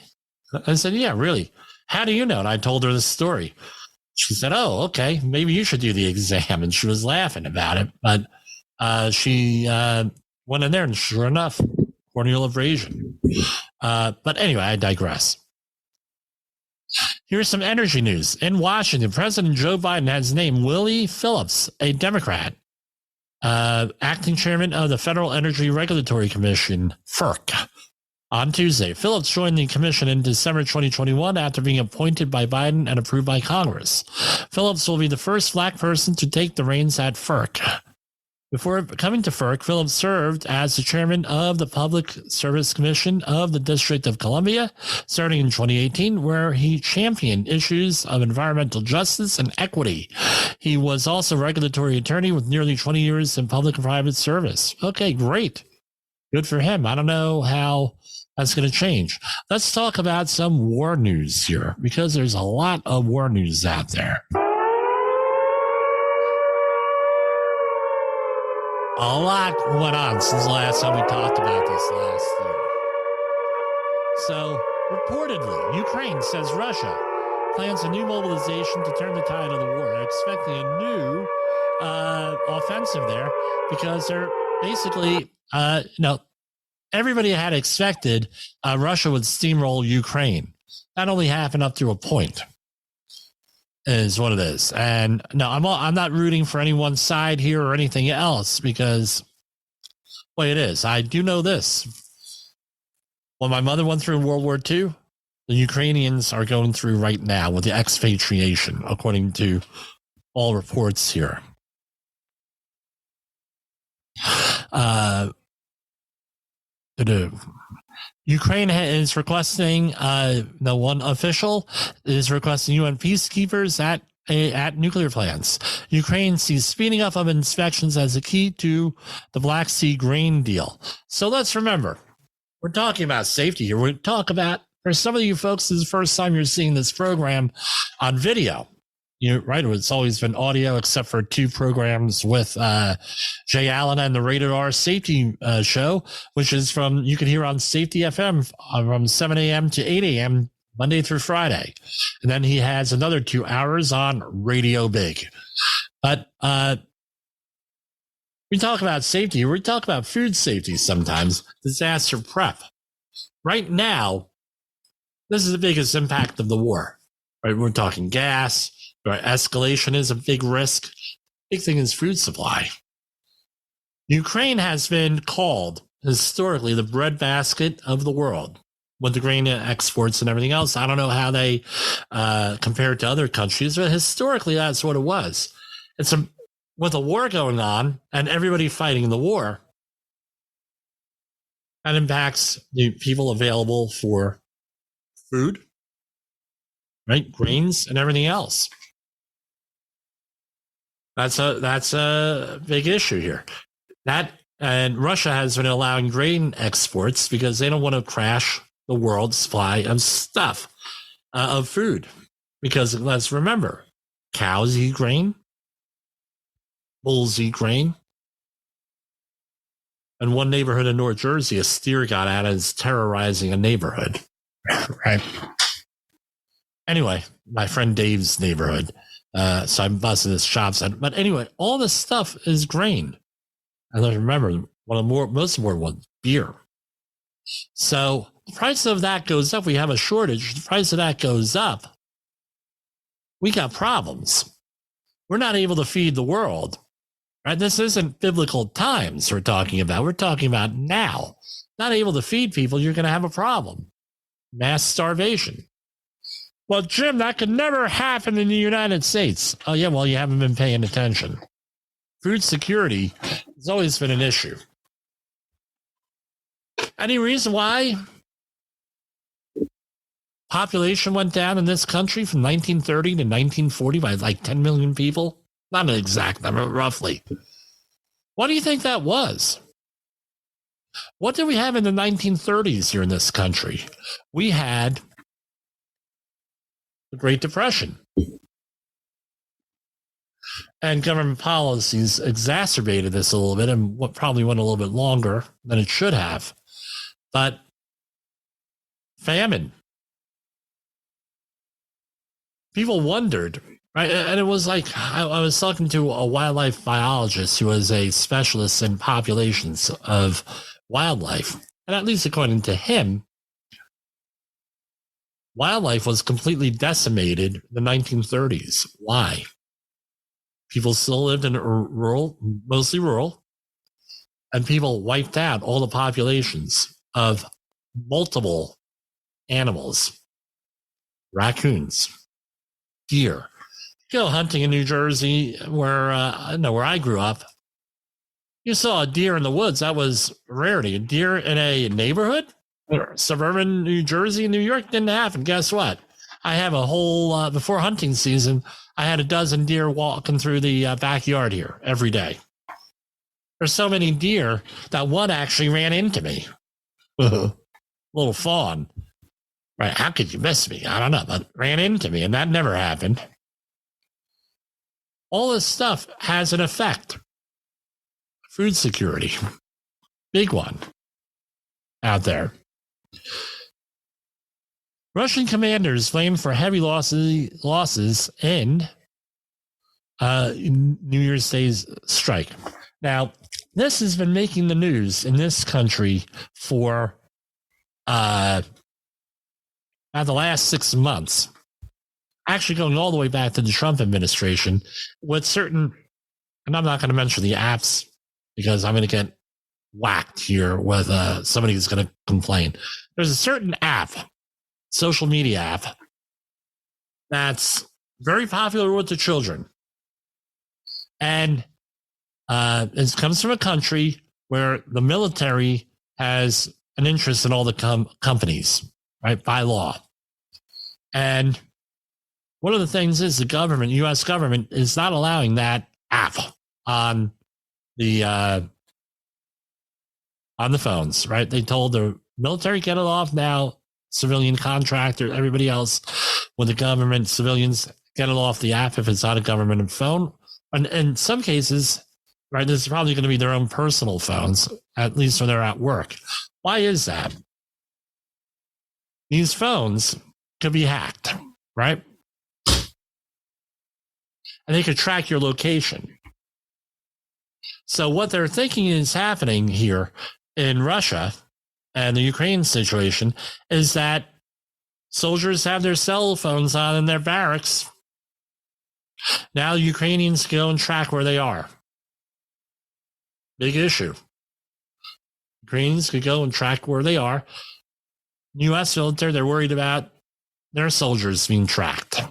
I said, yeah, really. How do you know? And I told her the story. She said, oh, okay, maybe you should do the exam. And she was laughing about it. But she went in there, and sure enough, corneal abrasion. But anyway, I digress. Here's some energy news. In Washington, President Joe Biden has named Willie Phillips, a Democrat, acting chairman of the Federal Energy Regulatory Commission, FERC, On Tuesday, Phillips joined the commission in December 2021 after being appointed by Biden and approved by Congress. Phillips will be the first black person to take the reins at FERC. Before coming to FERC, Phillips served as the chairman of the Public Service Commission of the District of Columbia, starting in 2018, where he championed issues of environmental justice and equity. He was also a regulatory attorney with nearly 20 years in public and private service. Okay, great. Good for him. I don't know how that's going to change. Let's talk about some war news here, because there's a lot of war news out there. A lot went on since the last time we talked about this last year. So, reportedly, Ukraine says Russia plans a new mobilization to turn the tide of the war. They're expecting a new offensive there, because they're basically, everybody had expected Russia would steamroll Ukraine. That only happened up to a point, is what it is. And no, I'm not rooting for any one side here or anything else, because well, it is. I do know this. When my mother went through World War II, the Ukrainians are going through right now with the expatriation, according to all reports here. Ukraine is requesting, one official is requesting UN peacekeepers at nuclear plants. Ukraine sees speeding up of inspections as a key to the Black Sea grain deal. So let's remember, we're talking about safety here. We're talking about, for some of you folks, this is the first time you're seeing this program on video. Right. It's always been audio, except for two programs with Jay Allen and the Rated R Safety Show, which is you can hear on Safety FM from 7 a.m. to 8 a.m. Monday through Friday. And then he has another 2 hours on Radio Big. But we talk about safety. We talk about food safety sometimes, disaster prep. Right now, this is the biggest impact of the war. Right. We're talking gas. Right, escalation is a big risk. Big thing is food supply. Ukraine has been called historically the breadbasket of the world with the grain exports and everything else. I don't know how they compare it to other countries, but historically that's what it was. With a war going on and everybody fighting the war, that impacts the people available for food, right? Grains and everything else. That's a big issue here. And Russia has been allowing grain exports because they don't want to crash the world's supply of stuff, of food. Because let's remember, cows eat grain, bulls eat grain. In one neighborhood in North Jersey, a steer got out and is terrorizing a neighborhood. Right. Anyway, my friend Dave's neighborhood. So I'm busting his chops. But anyway, all this stuff is grain. And let's remember, most important ones, beer. So the price of that goes up. We have a shortage. The price of that goes up. We got problems. We're not able to feed the world. Right? This isn't biblical times we're talking about. We're talking about now. Not able to feed people, you're going to have a problem. Mass starvation. Well, Jim, that could never happen in the United States. Oh, yeah, well, you haven't been paying attention. Food security has always been an issue. Any reason why population went down in this country from 1930 to 1940 by like 10 million people? Not an exact number, roughly. What do you think that was? What did we have in the 1930s here in this country? We had the Great Depression. And government policies exacerbated this a little bit, and what probably went a little bit longer than it should have. But famine. People wondered, right? And it was like, I was talking to a wildlife biologist who was a specialist in populations of wildlife. And at least according to him, wildlife was completely decimated in the 1930s. Why? People still lived in rural, mostly rural, and people wiped out all the populations of multiple animals, raccoons, deer. Go hunting in New Jersey, where I grew up. You saw a deer in the woods. That was a rarity. A deer in a neighborhood, suburban New Jersey, New York, didn't happen. Guess what? I have a whole, before hunting season, I had a dozen deer walking through the backyard here every day. There's so many deer that one actually ran into me. Little fawn. Right? How could you miss me? I don't know, but ran into me, and that never happened. All this stuff has an effect. Food security. Big one out there. Russian commanders blamed for heavy losses in New Year's Day's strike. Now, this has been making the news in this country for about the last 6 months. Actually going all the way back to the Trump administration with certain, and I'm not going to mention the apps because I'm going to get whacked here with somebody who's going to complain. There's a certain app, social media app, that's very popular with the children. And it comes from a country where the military has an interest in all the companies, right, by law. And one of the things is the government, U.S. government, is not allowing that app on the phones, right? They told the military, get it off now. Civilian contractor, everybody else with the government, civilians, get it off the app if it's not a government phone. And in some cases, right, this is probably going to be their own personal phones, at least when they're at work. Why is that? These phones could be hacked, right? And they could track your location. So what they're thinking is happening here in Russia and the Ukraine situation is that soldiers have their cell phones on in their barracks. Now Ukrainians go and track where they are. Big issue. Ukrainians could go and track where they are. U.S. military, they're worried about their soldiers being tracked.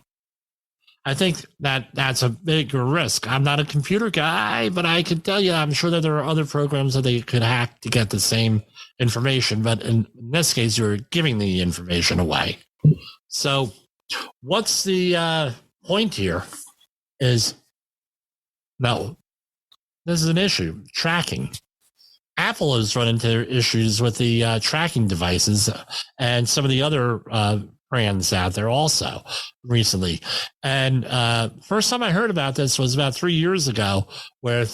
I think that's a bigger risk. I'm not a computer guy, but I can tell you, I'm sure that there are other programs that they could hack to get the same information. But in this case, you're giving the information away. So what's the point here is, no, this is an issue, tracking. Apple has run into issues with the tracking devices and some of the other brands out there also recently. And first time I heard about this was about 3 years ago, where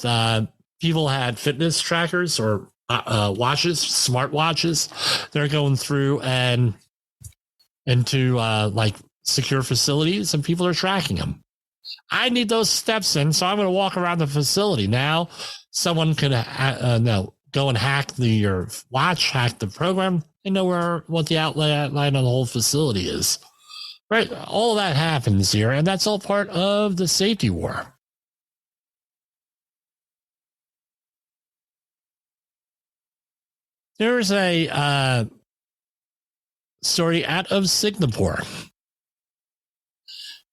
people had fitness trackers or watches, smart watches. They're going through and into like secure facilities, and people are tracking them. I need those steps in, so I'm going to walk around the facility. Now someone could go and hack your watch, hack the program. They know what the outline of the whole facility is. Right? All of that happens here, and that's all part of the safety war. There's a story out of Singapore.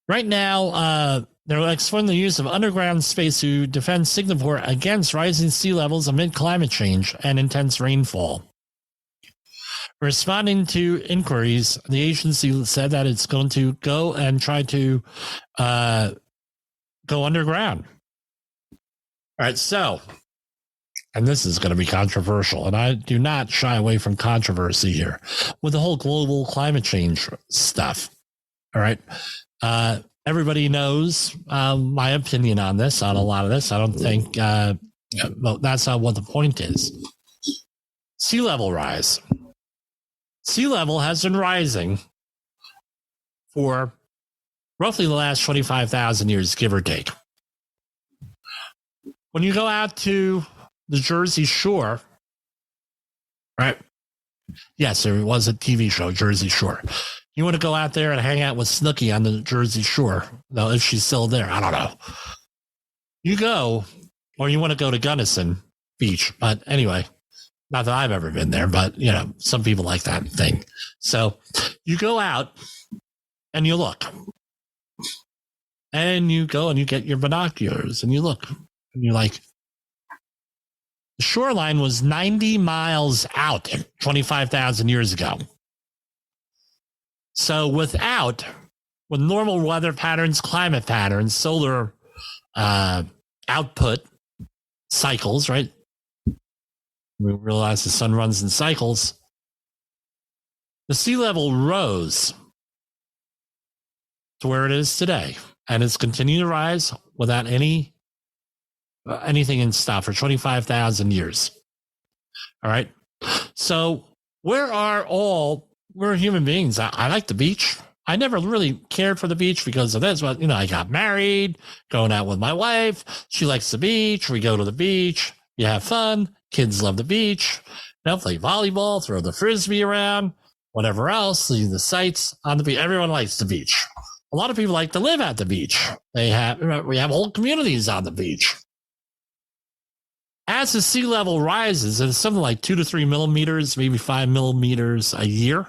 Right now, they're exploring the use of underground space to defend Singapore against rising sea levels amid climate change and intense rainfall. Responding to inquiries, the agency said that it's going to go and try to go underground. All right, so, and this is going to be controversial, and I do not shy away from controversy here with the whole global climate change stuff. All right. Everybody knows my opinion on this, on a lot of this. I don't think well, that's not what the point is. Sea level rise. Sea level has been rising for roughly the last 25,000 years, give or take. When you go out to the Jersey Shore, right? Yes, there was a TV show, Jersey Shore. You want to go out there and hang out with Snooki on the Jersey Shore. No, if she's still there, I don't know. You go, or you want to go to Gunnison Beach. But anyway, Not that I've ever been there, but, some people like that thing. So you go out and you look. And you go and you get your binoculars and you look. And you're like, the shoreline was 90 miles out 25,000 years ago. So with normal weather patterns, climate patterns, solar output cycles, right? We realize the sun runs in cycles. The sea level rose to where it is today, and it's continued to rise without anything in stop for 25,000 years. All right. So we're human beings. I like the beach. I never really cared for the beach because of this, but I got married, going out with my wife. She likes the beach. We go to the beach. You have fun. Kids love the beach. Play volleyball, throw the frisbee around, whatever else. See the sights on the beach. Everyone likes the beach. A lot of people like to live at the beach. We have whole communities on the beach. As the sea level rises, it's something like 2 to 3 millimeters, maybe 5 millimeters a year.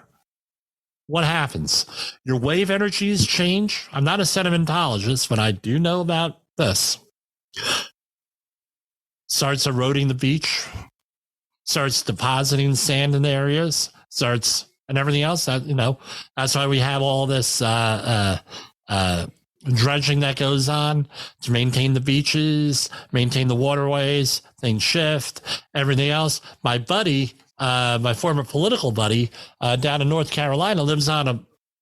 What happens? Your wave energies change. I'm not a sedimentologist, but I do know about this. Starts eroding the beach, starts depositing sand in the areas, and everything else. That's why we have all this dredging that goes on to maintain the beaches, maintain the waterways, things shift, everything else. My buddy, my former political buddy, down in North Carolina, lives on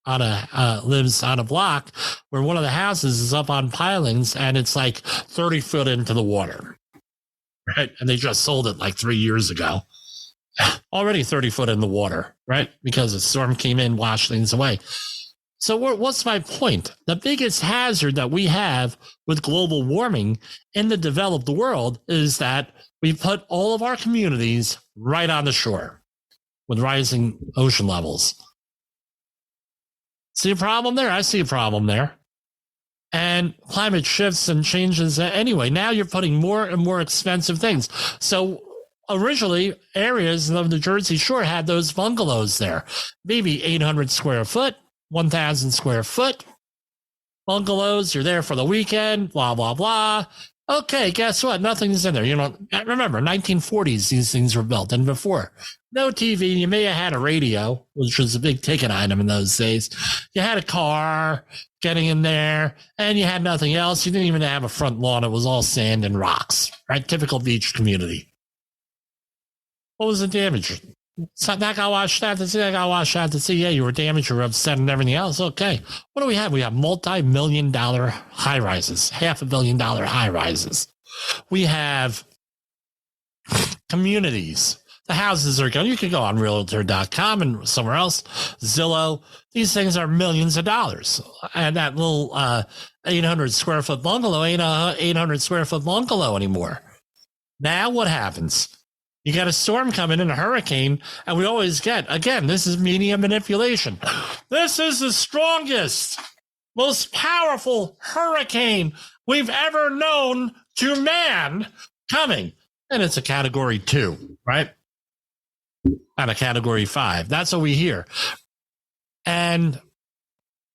a block where one of the houses is up on pilings and it's like 30 foot into the water. Right. And they just sold it like 3 years ago. Already 30 foot in the water, right? Because the storm came in, washed things away. So what's my point? The biggest hazard that we have with global warming in the developed world is that we put all of our communities right on the shore with rising ocean levels. See a problem there? I see a problem there. And climate shifts and changes anyway. Now you're putting more and more expensive things. So originally, areas of the Jersey Shore had those bungalows there, maybe 800 square foot, 1,000 square foot bungalows. You're there for the weekend, blah, blah, blah. Okay, guess what? Nothing's in there. Remember, 1940s, these things were built. And before, no TV. You may have had a radio, which was a big ticket item in those days. You had a car getting in there, and you had nothing else. You didn't even have a front lawn. It was all sand and rocks, right? Typical beach community. What was the damage? So that got washed out to sea. That got washed out to sea. Yeah, you were damaged. You were upset and everything else. Okay. What do we have? We have multi-million-dollar high rises, $500 million high rises. We have communities. The houses are going. You can go on realtor.com and somewhere else, Zillow. These things are millions of dollars. And that little 800 square foot bungalow ain't a 800 square foot bungalow anymore. Now what happens? You got a storm coming in, a hurricane, and we always get, again, this is media manipulation. This is the strongest, most powerful hurricane we've ever known to man coming. And it's a category 2, right? Not a category 5. That's what we hear. And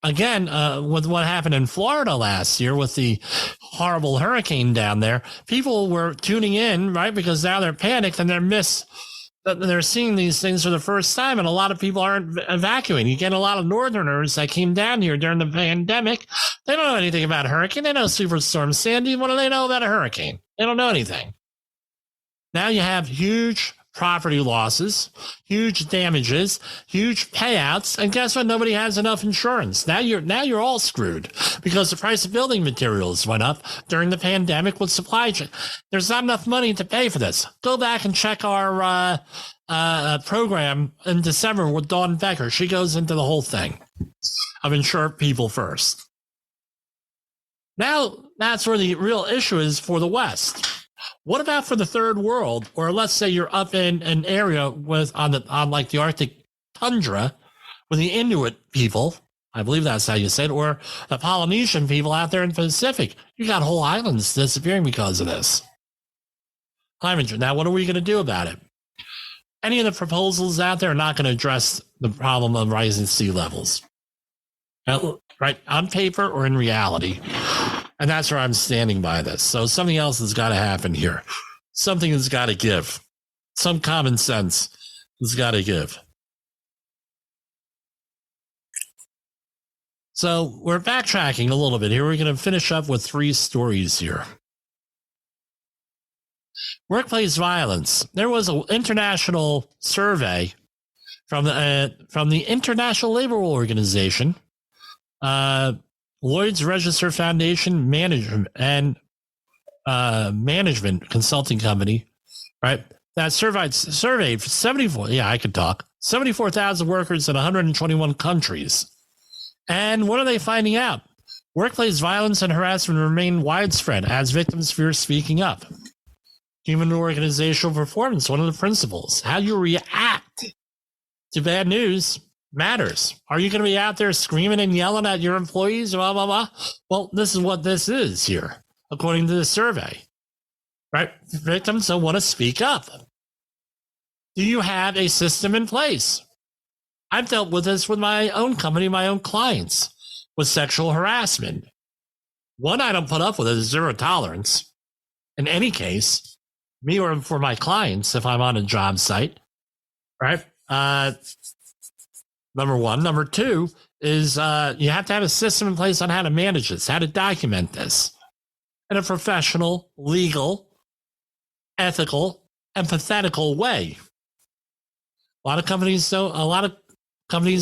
again, with what happened in Florida last year with the horrible hurricane down there, people were tuning in, right? Because now they're panicked and they're seeing these things for the first time, and a lot of people aren't evacuating. You get a lot of Northerners that came down here during the pandemic. They don't know anything about a hurricane. They know Superstorm Sandy. What do they know about a hurricane? They don't know anything. Now you have huge property losses, huge damages, huge payouts, and guess what? Nobody has enough insurance. Now you're all screwed because the price of building materials went up during the pandemic with supply chain. There's not enough money to pay for this. Go back and check our program in December with Dawn Becker. She goes into the whole thing of insure people first. Now that's where the real issue is for the West. What about for the third world, or let's say you're up in an area on like the Arctic tundra with the Inuit people, I believe that's how you say it, or the Polynesian people out there in the Pacific. You got whole islands disappearing because of this. Climate change. Now, what are we going to do about it? any of the proposals out there are not going to address the problem of rising sea levels. Right, on paper or in reality. And that's where I'm standing by this. So something else has got to happen here. Something has got to give. Some common sense has got to give. So we're backtracking a little bit here. We're going to finish up with 3 stories here. Workplace violence. There was an international survey from the International Labor Organization, Lloyd's Register Foundation Management and Management Consulting Company, right? That surveyed 74,000 workers in 121 countries. And what are they finding out? Workplace violence and harassment remain widespread as victims fear speaking up. Human organizational performance, one of the principles. How you react to bad news matters. Are you going to be out there screaming and yelling at your employees? Blah, blah, blah. Well, this is what this is here, according to the survey. Right? Victims don't want to speak up. Do you have a system in place? I've dealt with this with my own company, my own clients, with sexual harassment. One I don't put up with is zero tolerance. In any case, me or for my clients, if I'm on a job site, right? Number one. Number two is you have to have a system in place on how to manage this, how to document this in a professional, legal, ethical, empathetical way. A lot of companies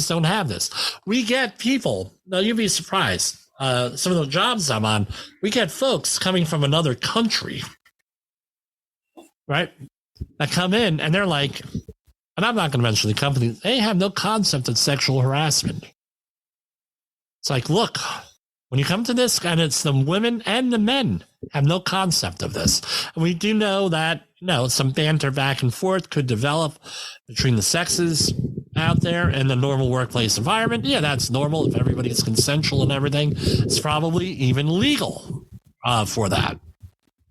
don't have this. We get people, now you'd be surprised, some of the jobs I'm on, we get folks coming from another country, right, that come in and they're like, and I'm not going to mention the company, they have no concept of sexual harassment. It's like, look, when you come to this, and it's the women and the men have no concept of this. And we do know that, some banter back and forth could develop between the sexes out there in the normal workplace environment. Yeah, that's normal. If everybody's consensual and everything, it's probably even legal for that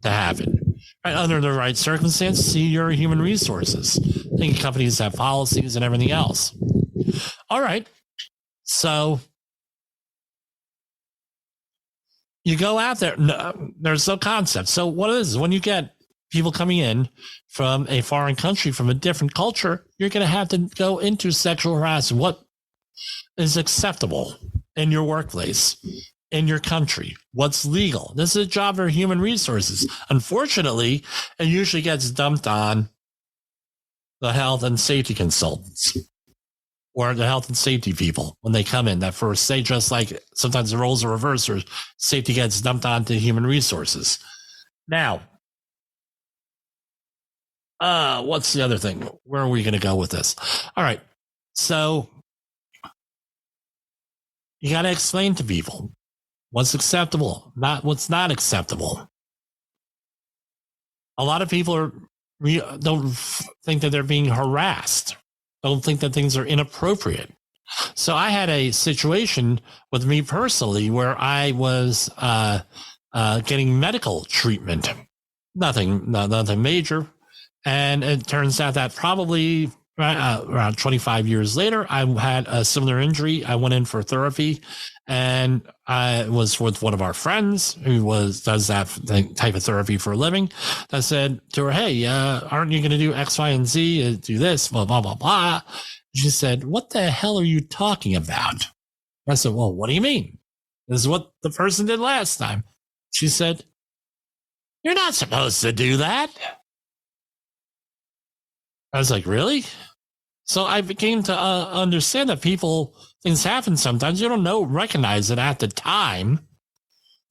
to happen. Right? Under the right circumstances, see your human resources. I think companies have policies and everything else. All right. So you go out there. No, there's no concept. So what is when you get people coming in from a foreign country, from a different culture, you're going to have to go into sexual harassment. What is acceptable in your workplace, in your country? What's legal? This is a job for human resources. Unfortunately, it usually gets dumped on the health and safety consultants or the health and safety people when they come in. That first say, just like sometimes the roles are reversed, or safety gets dumped onto human resources. Now, what's the other thing? Where are we going to go with this? All right. So you got to explain to people what's acceptable, not what's not acceptable. A lot of people don't think that they're being harassed, don't think that things are inappropriate. So I had a situation with me personally where I was getting medical treatment, nothing major. And it turns out that probably around 25 years later, I had a similar injury. I went in for therapy, and I was with one of our friends who does that type of therapy for a living. I said to her, "Hey, aren't you going to do X, Y, and Z? Do this, blah, blah, blah, blah." She said, "What the hell are you talking about?" I said, "Well, what do you mean? This is what the person did last time." She said, "You're not supposed to do that." I was like, really? So I began to understand that things happen sometimes. You don't recognize it at the time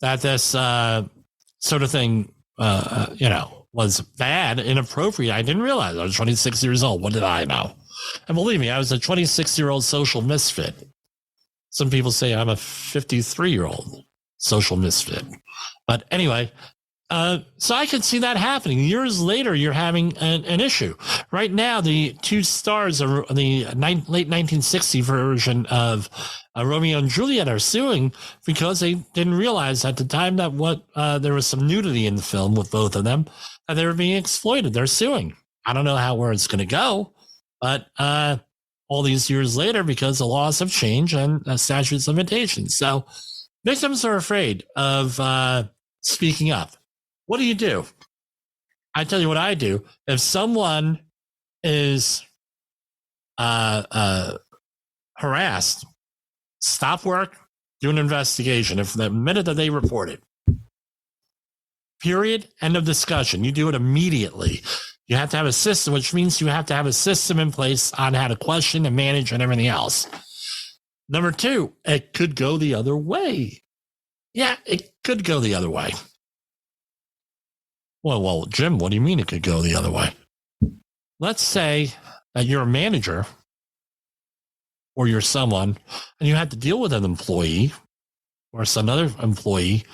that this sort of thing, was bad, inappropriate. I didn't realize I was 26 years old. What did I know? And believe me, I was a 26-year-old social misfit. Some people say I'm a 53-year-old social misfit. But anyway, so I could see that happening. Years later, you're having an issue. Right now, the two stars of the late 1960 version of Romeo and Juliet are suing because they didn't realize at the time that there was some nudity in the film with both of them, that they were being exploited. They're suing. I don't know where it's going to go, But all these years later, because the laws have changed and statutes of limitations. So victims are afraid of speaking up. What do you do? I tell you what I do. If someone is harassed, stop work, do an investigation. If the minute that they report it, period, end of discussion. You do it immediately. You have to have a system, which means you have to have a system in place on how to question and manage and everything else. Number two, it could go the other way. Yeah, it could go the other way. Well, Jim, what do you mean it could go the other way? Let's say that you're a manager or you're someone and you have to deal with an employee or some other employee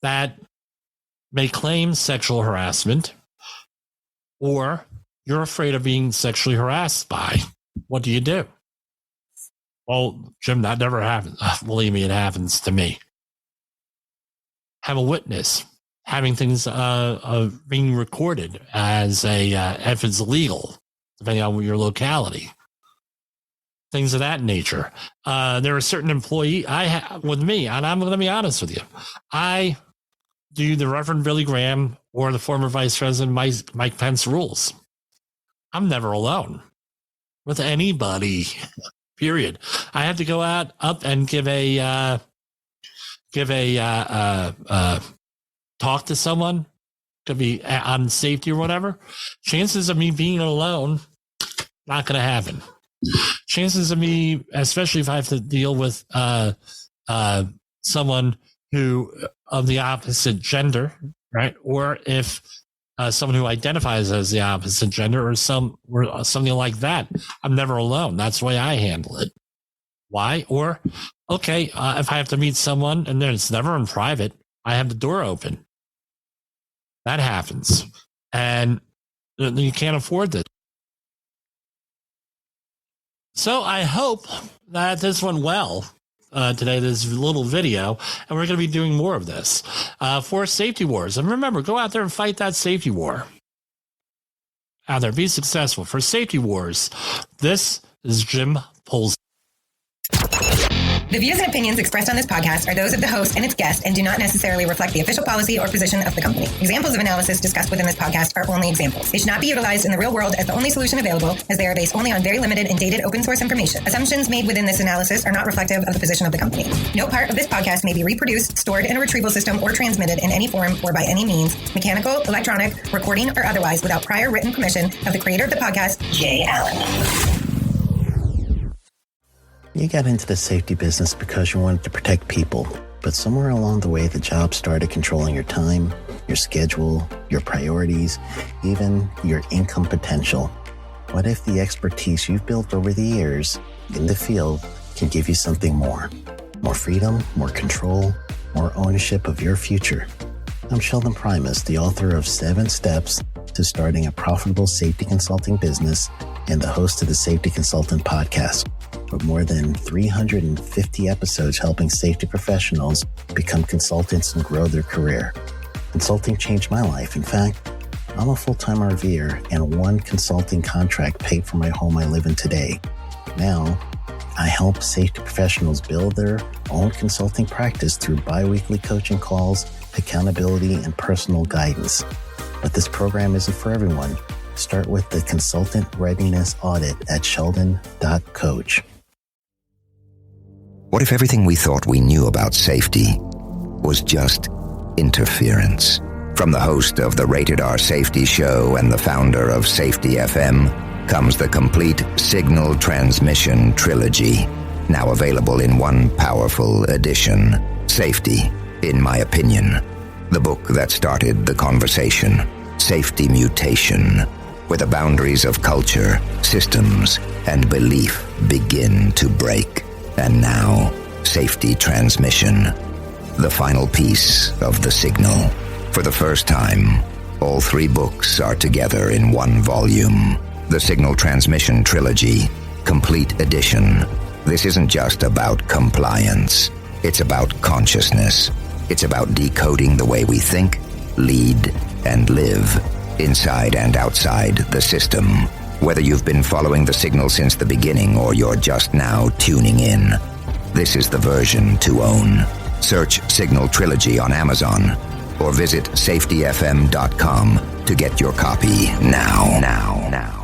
that may claim sexual harassment, or you're afraid of being sexually harassed by. What do you do? Well, Jim, that never happens. Believe me, it happens to me. Have a witness. Having things being recorded as if it's legal, depending on your locality. Things of that nature. There are certain employees with me, and I'm going to be honest with you. I do the Reverend Billy Graham or the former Vice President Mike Pence rules. I'm never alone with anybody, period. I have to go up and give a talk to someone, could be on safety or whatever. Chances of me being alone, not going to happen. Chances of me, especially if I have to deal with someone who of the opposite gender, right? Or if someone who identifies as the opposite gender or something like that, I'm never alone. That's the way I handle it. Why? Or, okay, if I have to meet someone and then it's never in private, I have the door open. That happens. And you can't afford this. So I hope that this went well today, this little video, and we're going to be doing more of this for safety wars. And remember, go out there and fight that safety war. Out there, be successful. For safety wars, this is Jim Polz. The views and opinions expressed on this podcast are those of the host and its guest and do not necessarily reflect the official policy or position of the company. Examples of analysis discussed within this podcast are only examples. They should not be utilized in the real world as the only solution available, as they are based only on very limited and dated open source information. Assumptions made within this analysis are not reflective of the position of the company. No part of this podcast may be reproduced, stored in a retrieval system, or transmitted in any form or by any means, mechanical, electronic, recording, or otherwise, without prior written permission of the creator of the podcast, Jay Allen. You got into the safety business because you wanted to protect people, but somewhere along the way, the job started controlling your time, your schedule, your priorities, even your income potential. What if the expertise you've built over the years in the field can give you something more? More freedom, more control, more ownership of your future. I'm Sheldon Primus, the author of 7 Steps to Starting a Profitable Safety Consulting Business and the host of the Safety Consultant Podcast, with more than 350 episodes helping safety professionals become consultants and grow their career. Consulting changed my life. In fact, I'm a full-time RVer, and one consulting contract paid for my home I live in today. Now, I help safety professionals build their own consulting practice through bi-weekly coaching calls, accountability, and personal guidance. But this program isn't for everyone. Start with the Consultant Readiness Audit at sheldon.coach. What if everything we thought we knew about safety was just interference? From the host of the Rated R Safety Show and the founder of Safety FM comes the complete signal transmission trilogy, now available in one powerful edition. Safety, in my opinion, the book that started the conversation. Safety Mutation, where the boundaries of culture, systems, and belief begin to break. And now, Safety Transmission, the final piece of the signal. For the first time, all 3 books are together in one volume. The Signal Transmission Trilogy, Complete Edition. This isn't just about compliance. It's about consciousness. It's about decoding the way we think, lead, and live, inside and outside the system. Whether you've been following the signal since the beginning or you're just now tuning in, this is the version to own. Search Signal Trilogy on Amazon or visit safetyfm.com to get your copy now.